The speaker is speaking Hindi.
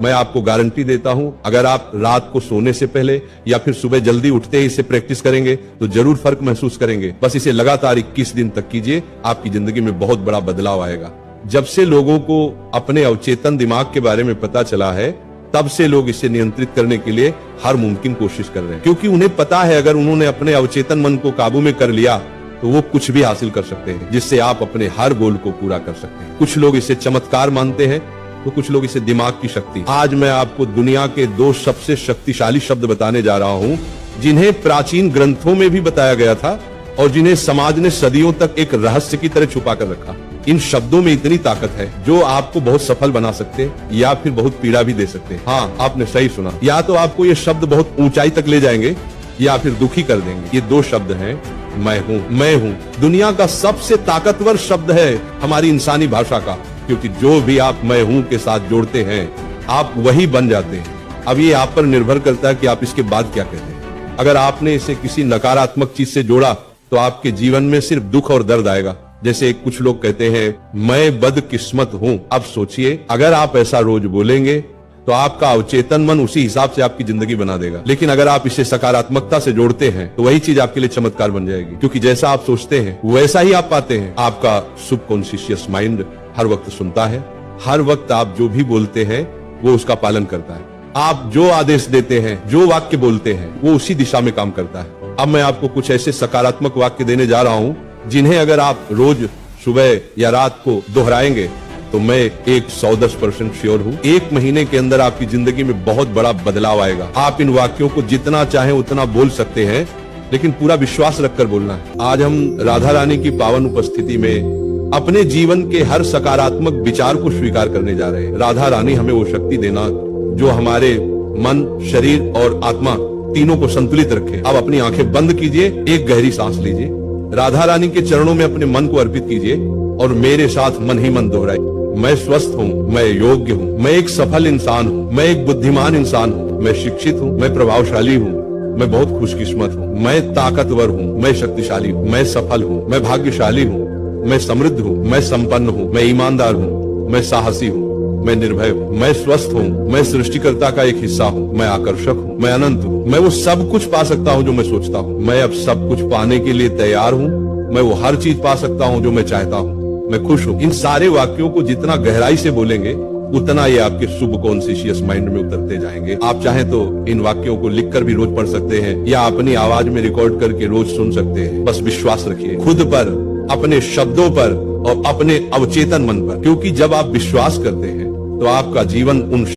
मैं आपको गारंटी देता हूं, अगर आप रात को सोने से पहले या फिर सुबह जल्दी उठते ही इसे प्रैक्टिस करेंगे तो जरूर फर्क महसूस करेंगे। बस इसे लगातार 21 दिन तक कीजिए, आपकी जिंदगी में बहुत बड़ा बदलाव आएगा। जब से लोगों को अपने अवचेतन दिमाग के बारे में पता चला है, तब से लोग इसे नियंत्रित करने के लिए हर मुमकिन कोशिश कर रहे हैं, क्योंकि उन्हें पता है अगर उन्होंने अपने अवचेतन मन को काबू में कर लिया तो वो कुछ भी हासिल कर सकते हैं, जिससे आप अपने हर गोल को पूरा कर सकते हैं। कुछ लोग इसे चमत्कार मानते हैं तो कुछ लोग इसे दिमाग की शक्ति। आज मैं आपको दुनिया के 2 सबसे शक्तिशाली शब्द बताने जा रहा हूं, जिन्हें प्राचीन ग्रंथों में भी बताया गया था और जिन्हें समाज ने सदियों तक एक रहस्य की तरह छुपा कर रखा। इन शब्दों में इतनी ताकत है जो आपको बहुत सफल बना सकते हैं या फिर बहुत पीड़ा भी दे सकते हैं। हाँ, आपने सही सुना, या तो आपको ये शब्द बहुत ऊंचाई तक ले जाएंगे या फिर दुखी कर देंगे। ये 2 शब्द हैं, मैं हूं। मैं हूं दुनिया का सबसे ताकतवर शब्द है हमारी इंसानी भाषा का, क्योंकि जो भी आप मैं हूं के साथ जोड़ते हैं आप वही बन जाते हैं। अब ये आप पर निर्भर करता है कि आप इसके बाद क्या कहते हैं। अगर आपने इसे किसी नकारात्मक चीज से जोड़ा तो आपके जीवन में सिर्फ दुख और दर्द आएगा। जैसे कुछ लोग कहते हैं मैं बदकिस्मत हूं। अब सोचिए, अगर आप ऐसा रोज बोलेंगे तो आपका अवचेतन मन उसी हिसाब से आपकी जिंदगी बना देगा। लेकिन अगर आप इसे सकारात्मकता से जोड़ते हैं तो वही चीज आपके लिए चमत्कार बन जाएगी, क्योंकि जैसा आप सोचते हैं वैसा ही आप पाते हैं। आपका सबकॉन्शियस माइंड हर वक्त सुनता है, हर वक्त आप जो भी बोलते हैं वो उसका पालन करता है। आप जो आदेश देते हैं, जो वाक्य बोलते हैं, वो उसी दिशा में काम करता है। अब मैं आपको कुछ ऐसे सकारात्मक वाक्य देने जा रहा हूं जिन्हें अगर आप रोज सुबह या रात को दोहराएंगे तो मैं 110% श्योर हूं 1 महीने के अंदर आपकी जिंदगी में बहुत बड़ा बदलाव आएगा। आप इन वाक्यों को जितना चाहें उतना बोल सकते हैं, लेकिन पूरा विश्वास रखकर बोलना है। आज हम राधा रानी की पावन उपस्थिति में अपने जीवन के हर सकारात्मक विचार को स्वीकार करने जा रहे हैं। राधा रानी हमें वो शक्ति देना जो हमारे मन, शरीर और आत्मा तीनों को संतुलित रखे। अब अपनी आंखें बंद कीजिए, एक गहरी सांस लीजिए, राधा रानी के चरणों में अपने मन को अर्पित कीजिए और मेरे साथ मन ही मन दोहराइए। मैं स्वस्थ हूँ, मैं योग्य हूँ, मैं एक सफल इंसान हूँ, मैं एक बुद्धिमान इंसान हूँ, मैं शिक्षित हूँ, मैं प्रभावशाली हूँ, मैं बहुत खुशकिस्मत हूँ, मैं ताकतवर हूँ, मैं शक्तिशाली हूँ, मैं सफल हूँ, मैं भाग्यशाली हूँ, मैं समृद्ध हूँ, मैं संपन्न हूँ, मैं ईमानदार हूँ, मैं साहसी हूँ, मैं निर्भय हूँ, मैं स्वस्थ हूँ, मैं सृष्टिकर्ता का एक हिस्सा हूँ, मैं आकर्षक हूँ, मैं अनंत हूँ, मैं वो सब कुछ पा सकता हूँ जो मैं सोचता हूँ, मैं अब सब कुछ पाने के लिए तैयार हूँ, मैं वो हर चीज पा सकता हूँ जो मैं चाहता हूँ, मैं खुश हूँ। इन सारे वाक्यों को जितना गहराई से बोलेंगे उतना ये आपके सबकॉन्शियस माइंड में उतरते जाएंगे। आप चाहें तो इन वाक्यों को लिखकर भी रोज पढ़ सकते हैं या अपनी आवाज में रिकॉर्ड करके रोज सुन सकते हैं। बस विश्वास रखिए खुद पर, अपने शब्दों पर और अपने अवचेतन मन पर, क्योंकि जब आप विश्वास करते हैं तो आपका जीवन उन